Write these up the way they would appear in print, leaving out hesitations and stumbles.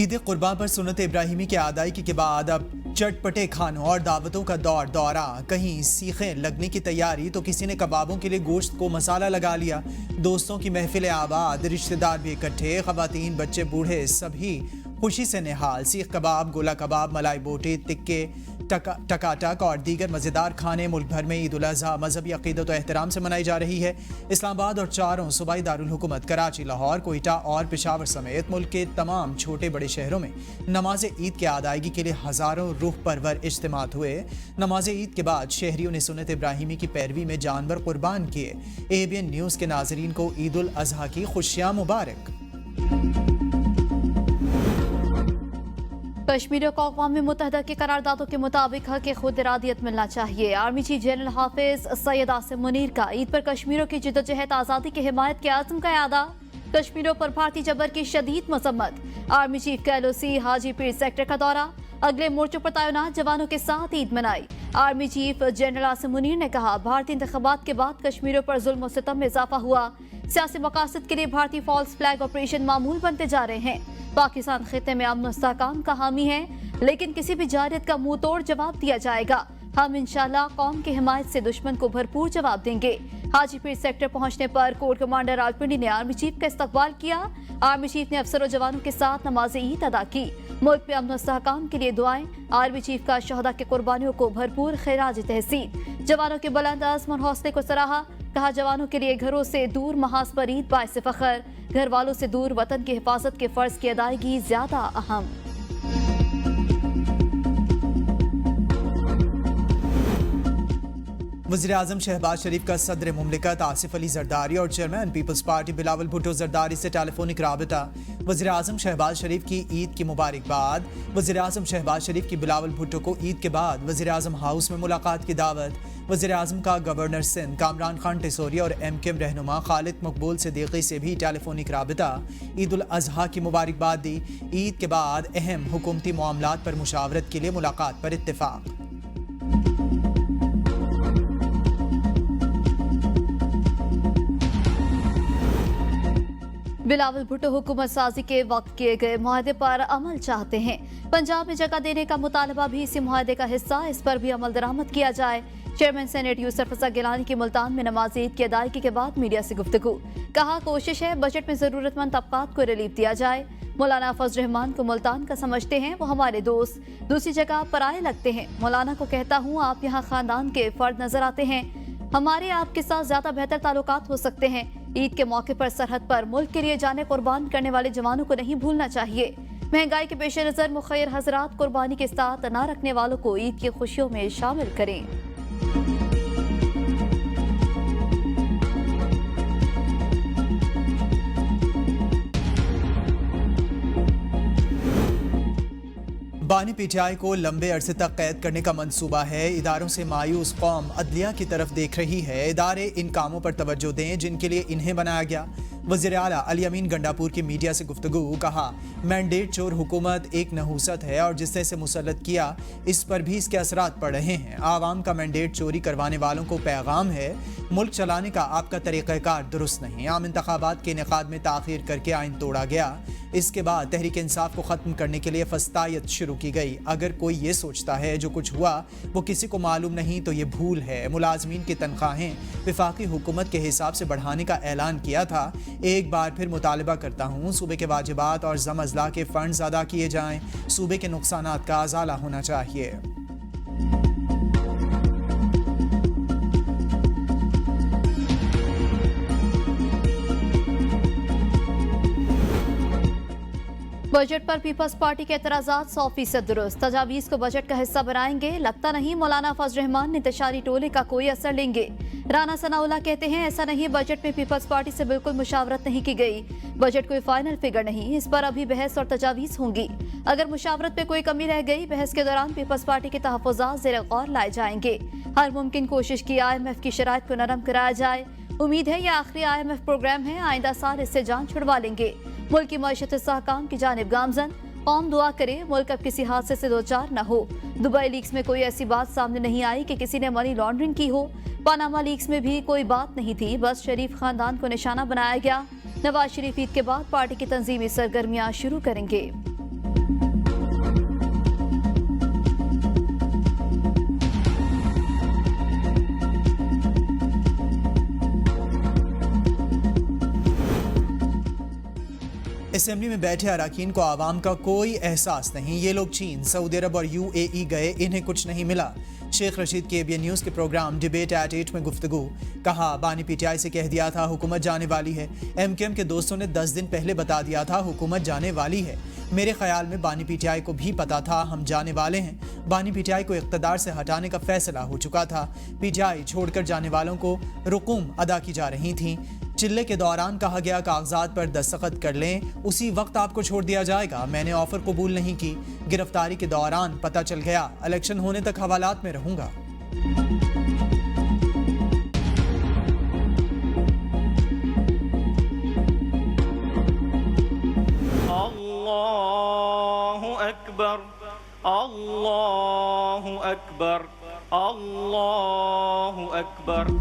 ईद कुर्बान पर सुन्नत इब्राहिमी की अदायगी के बाद अब चटपटे खानों और दावतों का दौरा। कहीं सीखें लगने की तैयारी तो किसी ने कबाबों के लिए गोश्त को मसाला लगा लिया। दोस्तों की महफिल आबाद, रिश्तेदार भी इकट्ठे, खवातीन बच्चे बूढ़े सभी खुशी से निहाल। सीख कबाब, गोला कबाब, मलाई बोटी, टिक्के, टकाटक और दीगर मज़ेदार खाने। मुल्क भर में ईद उल अज़हा मजहबी अक़ीदत और एहतराम से मनाई जा रही है। इस्लामाबाद और चारों सूबाई दारुल हुकूमत कराची, लाहौर, कोयटा और पेशावर समेत मुल्क के तमाम छोटे बड़े शहरों में नमाज ईद की अदायगी के लिए हज़ारों रूह परवर इज्तिमात हुए। नमाज ईद के बाद शहरियों ने सुन्नत इब्राहिमी की पैरवी में जानवर कुर्बान किए। ABN न्यूज़ के नाज़रीन को ईद उल अज़हा की खुशियाँ मुबारक। कश्मीर को अक़वाम मुत्तहिदा की करारदादों के मुताबिक हक खुद इरादियत मिलना चाहिए। आर्मी चीफ जनरल हाफिज सैयद आसिम मुनीर का ईद पर कश्मीरों की जिद्दोजहद आज़ादी की हिमायत के आज़म का यादा। कश्मीरों पर भारतीय जबर की शदीद मजम्मत। आर्मी चीफ का LOC हाजी पीर सेक्टर का दौरा। अगले मोर्चों पर तैनात जवानों के साथ ईद मनाई। Army chief general Asim Munir ने कहा, भारतीय इंतखाबात के बाद कश्मीरों पर जुल्म और सितम में इजाफा हुआ। सियासी मकासद के लिए भारतीय फॉल्स फ्लैग ऑपरेशन मामूल बनते जा रहे हैं। पाकिस्तान खिते में अमन इस्तेहकाम का हामी है, लेकिन किसी भी जारियत का मुंह तोड़ जवाब दिया जाएगा। हम इंशाल्लाह कौम की हिमायत से दुश्मन को भरपूर जवाब देंगे। हाजी पीर सेक्टर पहुंचने पर कोर कमांडर रावलपिंडी ने आर्मी चीफ का इस्तकबाल किया। आर्मी चीफ ने अफसरों जवानों के साथ नमाज ईद अदा की। मुल्क में अमन इस्तेहकाम के लिए दुआएं। आर्मी चीफ का शहदा के कुर्बानियों को भरपूर खैराज तहसीन। जवानों के बुलंद आज़म और हौसले को सराहा। कहा, जवानों के लिए घरों से दूर महाज पर ईद बाइस फख्र। घर वालों से दूर वतन की हिफाजत के फर्ज की अदायगी ज्यादा अहम। वज़ीर-ए-आज़म शहबाज शरीफ का सदर मुमलिकत आसिफ अली जरदारी और chairman Peoples Party Bilawal Bhutto Zardari से टेलीफोनिक राबिता। वज़ीर-ए-आज़म शहबाज शरीफ की ईद की मुबारकबाद। वज़ीर-ए-आज़म शहबाज शरीफ की बिलावल भुट्टो को ईद के बाद वज़ीर-ए-आज़म हाउस में मुलाकात की दावत। वज़ीर-ए-आज़म का गवर्नर सिंध कामरान खान टेसोरिया और MKM रहनुमा खालिद मकबूल सिद्दीकी से भी टेलीफोनिक राबिता। ईद उल अज़हा की मुबारकबाद दी। ईद के बाद अहम हुकूमती मामलात पर मुशावरत के लिए मुलाकात पर इत्तेफाक। बिलावल भुट्टो हुकूमत साजी के वक्त किए गए मुआहदे पर अमल चाहते हैं। पंजाब में जगह देने का मुतालबा भी इसी मुआहदे का हिस्सा। इस पर भी अमल दरामद किया जाए। चेयरमैन सेनेट यूसुफ रज़ा गिलानी की मुल्तान में नमाज ईद की अदायगी के बाद मीडिया से गुफ्तगू। कहा, कोशिश है बजट में जरूरतमंद तबकात को रिलीफ दिया जाए। मौलाना फजल रहमान को मुल्तान का समझते हैं, वो हमारे दोस्त। दूसरी जगह पराए लगते हैं। मौलाना को कहता हूँ, आप यहाँ खानदान के फर्द नजर आते हैं। हमारे आपके साथ ज्यादा बेहतर ताल्लुकात हो सकते हैं। ईद के मौके पर सरहद पर मुल्क के लिए जाने कुर्बान करने वाले जवानों को नहीं भूलना चाहिए। महंगाई के पेश नजर मुखैर हजरात कुर्बानी के साथ न रखने वालों को ईद की खुशियों में शामिल करें। बानी PTI को लंबे अरसे तक कैद करने का मंसूबा है। इदारों से मायूस कौम अदलिया की तरफ देख रही है। इदारे इन कामों पर तवज्जो दें जिनके लिए इन्हें बनाया गया। वज़ीर आला अली अमीन गंडापुर की मीडिया से गुफ्तगू। कहा, मैंडेट चोर हुकूमत एक नहूसत है और जिसने इसे मुसल्लत किया इस पर भी इसके असरात पड़ रहे हैं। आवाम का मैंडेट चोरी करवाने वालों को पैगाम है, मुल्क चलाने का आपका तरीक़ाकार दुरुस्त नहीं। आम इंतखाबात के इनेकाद में ताख़ीर करके आइन तोड़ा गया। इसके बाद तहरीक इंसाफ को ख़त्म करने के लिए फस्तायत शुरू की गई। अगर कोई ये सोचता है जो कुछ हुआ वो किसी को मालूम नहीं तो ये भूल है। मुलाजमीन की तनख्वाहें वफाकी हुकूमत के हिसाब से बढ़ाने का ऐलान किया था। एक बार फिर मुतालबा करता हूँ, सूबे के वाजिबात और ज़म अज़ला के फ़ंड्स अदा किए जाएँ। सूबे के नुकसानात का अज़ाला होना चाहिए। बजट पर पीपल्स पार्टी के एतराज़ात 100% दुरुस्त। तजावीज़ को बजट का हिस्सा बनाएंगे। लगता नहीं मौलाना फजल रहमान इंतशारी टोले का कोई असर लेंगे। राना सनाउल्लाह कहते हैं, ऐसा नहीं, बजट में पीपल्स पार्टी से बिल्कुल मुशावरत नहीं की गई। बजट कोई फाइनल फिगर नहीं, इस पर अभी बहस और तजावीज़ होंगी। अगर मुशावरत में कोई कमी रह गई, बहस के दौरान पीपल्स पार्टी के तहफ़्फ़ुज़ात ज़ेर गौर लाए जाएंगे। हर मुमकिन कोशिश की IMF की शराइत को नरम कराया जाए। उम्मीद है यह आखिरी IMF प्रोग्राम है। आइंदा साल इससे जान छुड़वा लेंगे। मुल्क की मईशत इस्तेहकाम की जानिब गामजन। कौम दुआ करे मुल्क अब किसी हादसे से दो चार न हो। दुबई लीक्स में कोई ऐसी बात सामने नहीं आई कि किसी ने मनी लॉन्ड्रिंग की हो। पानामा लीक्स में भी कोई बात नहीं थी, बस शरीफ खानदान को निशाना बनाया गया। नवाज शरीफ ईद के बाद पार्टी की तंजीमी सरगर्मियां शुरू करेंगे। असेंबली में बैठे अरकान को आवाम का कोई एहसास नहीं, ये लोग चीन, सऊदी अरब और UAE गए, इन्हें कुछ नहीं मिला। शेख रशीद के ABN न्यूज़ के प्रोग्राम डिबेट एट 8 में गुफ्तगू। कहा बानी PTI से कह दिया था हुकूमत जाने वाली है। MKM के दोस्तों ने 10 दिन पहले बता दिया था हुकूमत जाने वाली है। मेरे ख्याल में बानी PTI को भी पता था हम जाने वाले हैं। बानी PTI को इक़्तिदार से हटाने का फैसला हो चुका था। PTI छोड़कर जाने वालों को रुकूम अदा की जा रही थी। चिल्ले के दौरान कहा गया कागजात पर दस्तखत कर लें, उसी वक्त आपको छोड़ दिया जाएगा। मैंने ऑफर कबूल नहीं की। गिरफ्तारी के दौरान पता चल गया, इलेक्शन होने तक हवालात में रहूंगा। अल्लाहु अकबर, अल्लाहु अकबर, अल्लाहु अकबर।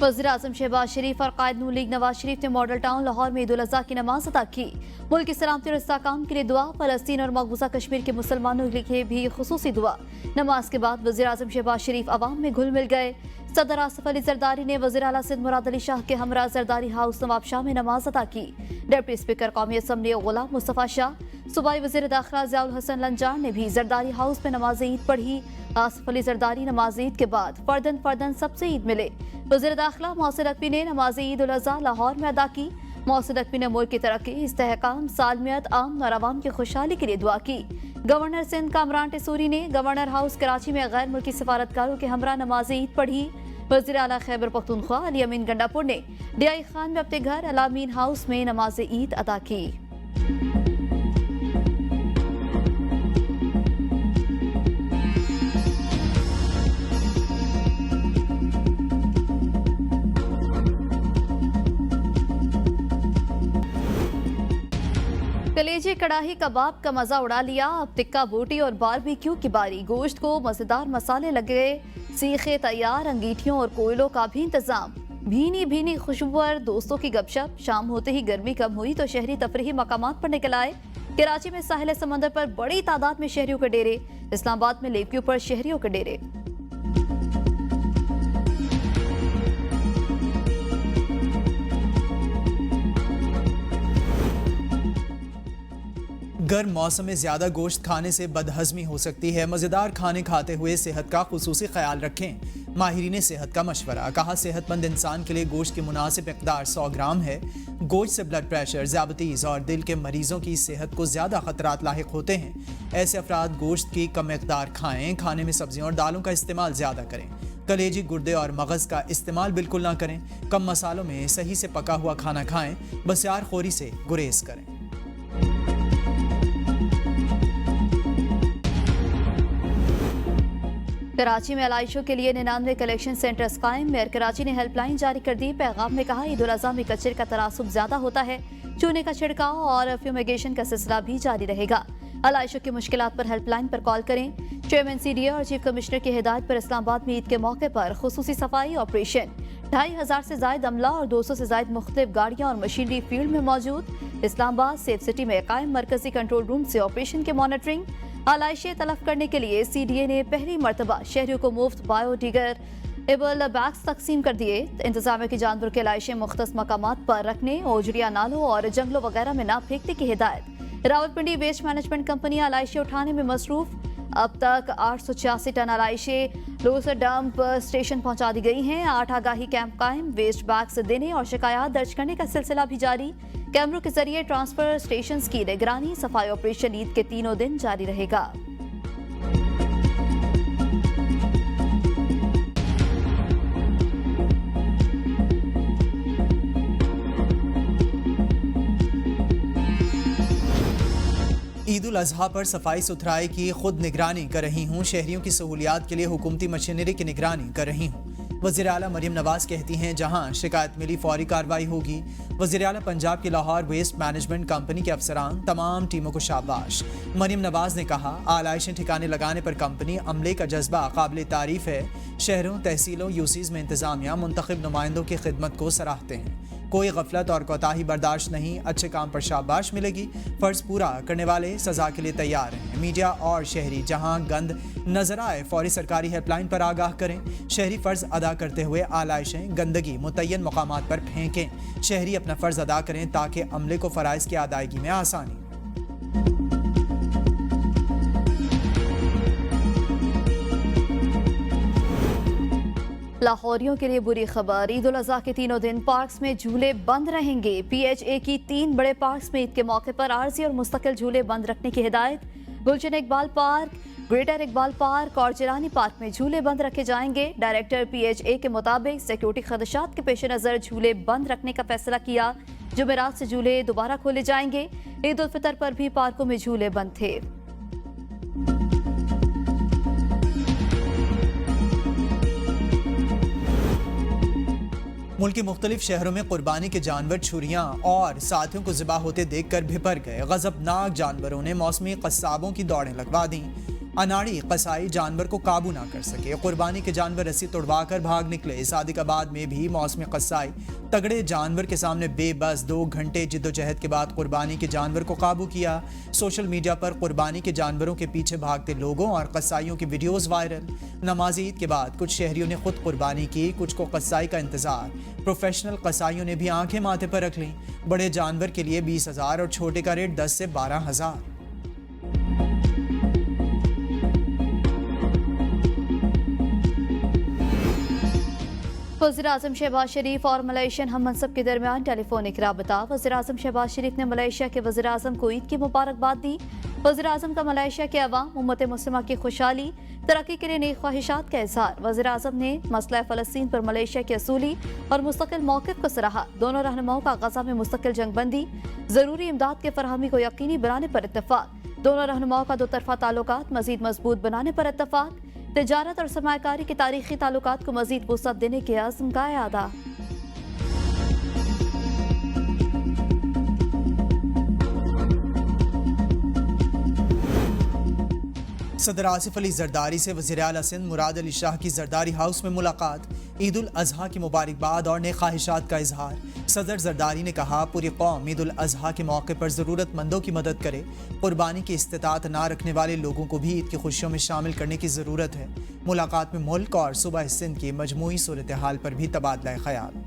वज़ीर आज़म शहबाज शरीफ और कायद नून लीग नवाज शरीफ ने मॉडल टाउन लाहौर में ईद उल अज़हा की नमाज अदा की। मुल्क की सलामती और इस्तेहकाम के लिए दुआ, फ़लस्तीन और मकबूजा कश्मीर के मुसलमानों के लिए भी खुसूसी दुआ। नमाज के बाद वज़ीर आज़म शहबाज शरीफ अवाम में घुल मिल गए। सदर आसिफ अली जरदारी ने वज़ीर आला सिंध मुराद अली शाह के हमरा जरदारी हाउस नवाब शाह में नमाज अदा की। डिप्टी स्पीकर कौमी असम्बली गुलाम मुस्तफ़ा शाह, सूबाई वज़ीर दाखिला ज़ियाउल हसन लंजार ने भी जरदारी हाउस में नमाज ईद पढ़ी। आसिफ अली जरदारी नमाज ईद के बाद फर्दन सबसे ईद मिले। वज़ीर दाखिला मोहसिन नकवी ने नमाज ईद उल अज़हा लाहौर में अदा की। मोहसिन नकवी ने मुल्क की तरक्की, इस्तेहकाम, सालमियत, आम और आवाम की खुशहाली के लिए दुआ की। गवर्नर सिंध कामरान टेसूरी ने गवर्नर हाउस कराची में गैर मुल्की सफारतकारों के हमरा नमाज ईद पढ़ी। वज़ीर आला खैबर पख्तूनख्वा अली अमीन गंडापुर ने DI खान में अपने घर अलामीन हाउस में नमाज ईद अदा की। कलेजे कड़ाही कबाब का मजा उड़ा लिया। अब टिक्का बोटी और बारबेक्यू की बारी। गोश्त को मजेदार मसाले लग गए, सीखे तैयार, अंगीठियों और कोयलों का भी इंतजाम। भीनी भीनी खुशबूर दोस्तों की गपशप। शाम होते ही गर्मी कम हुई तो शहरी तफरीही मकामात पर निकल आए। कराची में साहिल समंदर पर बड़ी तादाद में शहरियों के डेरे। इस्लामाबाद में लेकव्यू पर शहरियों के डेरे। गर्म मौसम में ज़्यादा गोश्त खाने से बदहज़मी हो सकती है। मज़ेदार खाने खाते हुए सेहत का खुसूसी ख्याल रखें। माहिरीन सेहत का मशवरा। कहा सेहतमंद इंसान के लिए गोश्त की मुनासिब मिक़दार 100 ग्राम है। गोश्त से ब्लड प्रेशर, ज़ियाबतीज़ और दिल के मरीज़ों की सेहत को ज़्यादा ख़तरात लाहिक होते हैं। ऐसे अफराद गोश्त की कम मिक़दार खाएँ। खाने में सब्जियों और दालों का इस्तेमाल ज़्यादा करें। कलेजी, गुर्दे और मगज़ का इस्तेमाल बिल्कुल ना करें। कम मसालों में सही से पका हुआ खाना खाएँ। बसियार खोरी से गुरेज करें। कराची में अलाइशों के लिए 99 कलेक्शन सेंटर्स कायम। मेयर कराची ने हेल्पलाइन जारी कर दी। पैगाम में कहा ईद उल अज़हा में कचरे का तनासुब ज्यादा होता है। चूने का छिड़काव और फ्यूमिगेशन का सिलसिला भी जारी रहेगा। अलाइशों की मुश्किलात पर हेल्पलाइन पर कॉल करें। चेयरमैन CDA और चीफ कमिश्नर की हिदायत पर इस्लामाबाद में ईद के मौके पर खुसूसी सफाई ऑपरेशन। 2500 से जायद अमला और 200 से जायद मुख्तलिफ गाड़ियां और मशीनरी फील्ड में मौजूद। इस्लामाबाद सेफ सिटी में कायम मरकजी कंट्रोल रूम से ऑपरेशन के मॉनिटरिंग। आलाइशें तलफ करने के लिए CDA ने पहली मरतबा शहरियों को मुफ्त बायोडिग्रेडेबल बैग्स तकसीम कर दिए। इंतजामिया की जानवरों के आलाइशें मुख्तस मकामात पर रखने, ओजड़िया नालों और जंगलों वगैरह में ना फेंकने की हिदायत। रावलपिंडी वेस्ट मैनेजमेंट कंपनी आलाइशें उठाने में मसरूफ। अब तक 886 टन आलाइशें लोसर डंप स्टेशन पहुंचा दी गई हैं। 8 आगाही कैंप कायम। वेस्ट बैग्स देने और शिकायत दर्ज करने का सिलसिला भी जारी। कैमरों के जरिए ट्रांसफर स्टेशन की निगरानी। सफाई ऑपरेशन ईद के तीनों दिन जारी रहेगा। ईद उल अज़हा पर सफाई सुथराई की खुद निगरानी कर रही हूँ। शहरियों की सहूलियात के लिए हुकूमती मशीनरी की निगरानी कर रही हूँ। वज़ीर आला मरियम नवाज कहती हैं जहाँ शिकायत मिली फौरी कार्रवाई होगी। वज़ीर आला पंजाब की लाहौर वेस्ट मैनेजमेंट कंपनी के अफसरान तमाम टीमों को शाबाश। मरियम नवाज ने कहा आलाइशें ठिकाने लगाने पर कंपनी अमले का जज्बा काबिल तारीफ है। शहरों, तहसीलों, यूसीज में इंतजामिया मुंतखब नुमाइंदों की खिदमत को सराहते हैं। कोई गफलत और कोताही बर्दाश्त नहीं, अच्छे काम पर शाबाश मिलेगी। फ़र्ज़ पूरा करने वाले सज़ा के लिए तैयार हैं। मीडिया और शहरी जहां गंद नजर आए फौरी सरकारी हेल्पलाइन पर आगाह करें। शहरी फ़र्ज़ अदा करते हुए आलाइशें गंदगी मुतय्यन मकामात पर फेंकें। शहरी अपना फ़र्ज़ अदा करें ताकि अमले को फ़राइज़ की अदायगी में आसानी। लाहौरियों के लिए बुरी खबर, ईद उल अज़हा के तीनों दिन पार्क्स में झूले बंद रहेंगे। PHA की 3 बड़े पार्क्स में ईद के मौके पर आर्जी और मुस्तकिल झूले बंद रखने की हिदायत। Gulshan Iqbal park, greater Iqbal park और जिलानी पार्क में झूले बंद रखे जाएंगे। डायरेक्टर PHA के मुताबिक सिक्योरिटी खदशात के पेश नज़र झूले बंद रखने का फैसला किया। जुमेरात से झूले दोबारा खोले जाएंगे। ईद उल फितर पर भी पार्कों में झूले बंद थे। मुल्क के मुख्तलिफ शहरों में कुर्बानी के जानवर छुरियां और साथियों को ज़िबा होते देखकर भिपर गए। गजबनाक जानवरों ने मौसमी कस्साबों की दौड़ें लगवा दी। अनाड़ी कसाई जानवर को काबू ना कर सके। कुर्बानी के जानवर रस्सी तोड़वा कर भाग निकले। सादिकाबाद में भी मौसमी कसाई तगड़े जानवर के सामने बेबस 2 घंटे जिद्दोजहद के बाद कुर्बानी के जानवर को काबू किया। सोशल मीडिया पर कुर्बानी के जानवरों के पीछे भागते लोगों और कसाईयों की वीडियोस वायरल। नमाज ईद के बाद कुछ शहरियों ने खुद कुर्बानी की, कुछ को कसाई का इंतजार। प्रोफेशनल कसाईयों ने भी आंखें माथे पर रख लीं। बड़े जानवर के लिए 20,000 और छोटे का रेट 10 से 12,000। वज़ीर-ए-आज़म शहबाज शरीफ और मलेशियन हम मनसब के दरमियान टेलीफोनिक राबता। वज़ीर-ए-आज़म शहबाज शरीफ ने मलेशिया के वज़ीर-ए-आज़म को ईद की मुबारकबाद दी। वज़ीर-ए-आज़म का मलेशिया के अवाम उम्मत मुस्लिमा की खुशहाली तरक्की के लिए नेक ख्वाहिशात का इजहार। वज़ीर-ए-आज़म ने मसला फ़लस्तीन पर मलेशिया के असूली और मुस्तकिल मौक़िफ़ को सराहा। दोनों रहनुमाओं का गज़ा में मुस्तकिल जंगबंदी, ज़रूरी इमदाद के फराहमी को यकीनी बनाने पर इत्तफ़ाक़। दोनों रहनुमाओं का दो तरफ़ा ताल्लुकात मज़ीद मजबूत बनाने पर इत्तफ़ाक़। तिजारत और सरमायाकारी के तारीखी ताल्लुकात को मज़ीद वुसअत देने के अज़्म का इआदा। सदर आसिफ अली जरदारी से वज़ीर आला सिंध मुराद अली शाह की जरदारी हाउस में मुलाकात। ईद उल अज़हा की मुबारकबाद और नेक ख्वाहिशात का इजहार। सदर जरदारी ने कहा, पूरी कौम ईद उल अज़हा के मौके पर ज़रूरतमंदों की मदद करे। कुर्बानी की इस्तिताअत ना रखने वाले लोगों को भी ईद की खुशियों में शामिल करने की ज़रूरत है। मुलाकात में मुल्क और सूबा सिंध की मजमूई सूरत हाल पर भी तबादला ख्याल।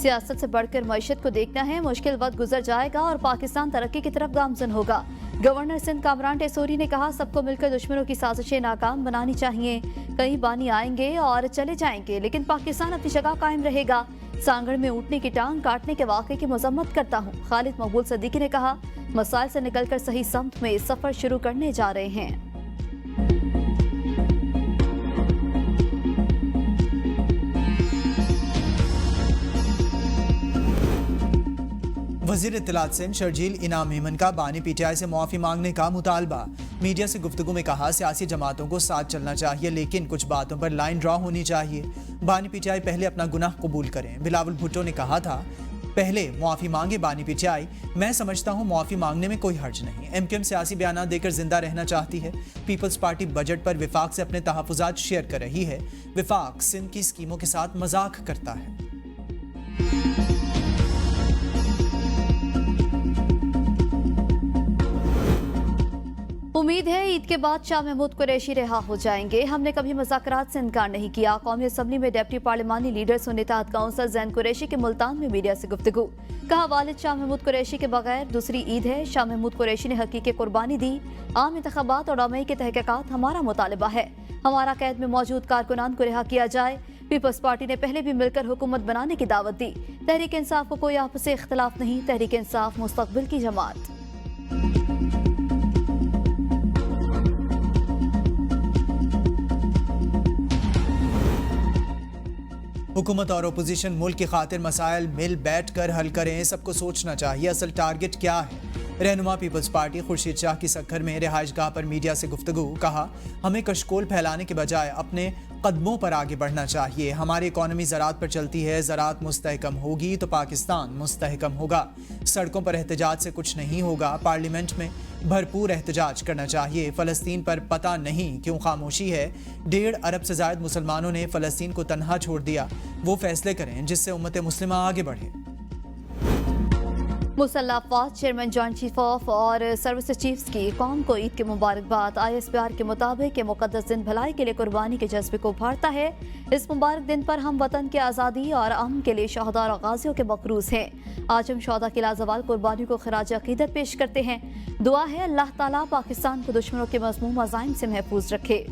सियासत से बढ़कर मईशत को देखना है। मुश्किल वक्त गुजर जाएगा और पाकिस्तान तरक्की की तरफ गामजन होगा। गवर्नर सिंध कामरान टेसोरी ने कहा, सबको मिलकर दुश्मनों की साजिशें नाकाम बनानी चाहिए। कई बानी आएंगे और चले जाएंगे, लेकिन पाकिस्तान अपनी जगह कायम रहेगा। सांगड़ में ऊँटने की टांग काटने के वाक़े की मजम्मत करता हूँ। खालिद मकबूल सदीकी ने कहा, मसाइल से निकलकर सही समत में सफर शुरू करने जा रहे हैं। वज़ीर इत्तलात सिंध शर्जील इनाम मेमन का बानी PTI से मुआफ़ी मांगने का मुतालबा। मीडिया से गुफ्तगू में कहा, सियासी जमातों को साथ चलना चाहिए, लेकिन कुछ बातों पर लाइन ड्रा होनी चाहिए। बानी PTI पहले अपना गुनाह कबूल करें। बिलावल भुट्टो ने कहा था, पहले मुआफ़ी मांगे बानी PTI। मैं समझता हूँ मुआफ़ी मांगने में कोई हर्ज नहीं। MQM सियासी बयान देकर जिंदा रहना चाहती है। पीपल्स पार्टी बजट पर विफाक से अपने तहफ़्फ़ुज़ात शेयर कर रही है। विफाक सिंध की स्कीमों के साथ मजाक करता है। उम्मीद है ईद के बाद शाह महमूद कुरैशी रिहा हो जाएंगे। हमने कभी मुज़ाकरात से इनकार नहीं किया। कौमी असम्बली में डिप्टी पार्लिमानी लीडर सुन्नितात काउंसिल जैन कुरैशी के मुल्तान में मीडिया से गुफ्तगू। कहा, वालिद शाह महमूद कुरैशी के बगैर दूसरी ईद है। शाह महमूद कुरैशी ने हकीकी कुर्बानी दी। आम इंतखाबात और अमई के तहकीकात हमारा मुतालबा है। हमारा कैद में मौजूद कारकुनान को रिहा किया जाए। पीपल्स पार्टी ने पहले भी मिलकर हुकूमत बनाने की दावत दी। तहरीक इंसाफ को कोई आपसी इख्तलाफ नहीं। तहरीक इंसाफ मुस्तकबिल की जमात। हुकूमत और अपोजिशन मुल्क की खातिर मसाइल मिल बैठ कर हल करें। सबको सोचना चाहिए असल टारगेट क्या है। रहनुमा पीपल्स पार्टी खुर्शीद शाह की सक्खर में रिहाइश गाह पर मीडिया से गुफ्तगू। कहा, हमें कशकोल फैलाने के बजाय अपने कदमों पर आगे बढ़ना चाहिए। हमारी इकॉनमी ज़राअत पर चलती है, ज़राअत मुस्तहकम होगी तो पाकिस्तान मुस्तहकम होगा। सड़कों पर एहतजाज से कुछ नहीं होगा, पार्लियामेंट में भरपूर एहतजाज करना चाहिए। फ़लस्तीन पर पता नहीं क्यों खामोशी है। 1.5 अरब से ज़ायद मुसलमानों ने फ़लस्तीन को तन्हा छोड़ दिया। वो फैसले करें जिससे उम्मत मुस्लिमा आगे बढ़े। मुसल्लह अफवाज चेयरमैन जॉइंट चीफ ऑफ और सर्विस चीफ्स की कौम को ईद की मुबारकबाद। ISPR के मुताबिक ये मुकद्दस दिन भलाई के लिए कुर्बानी के जज्बे को उभारता है। इस मुबारक दिन पर हम वतन की आज़ादी और अमन के लिए शहदा और गाजियों के मकरूज हैं। आज हम शहदा की लाजवाल कुर्बानी को खराज अकीदत पेश करते हैं। दुआ है अल्लाह ताला पाकिस्तान को दुश्मनों के मज़मूम अज़ाइम से महफूज रखे।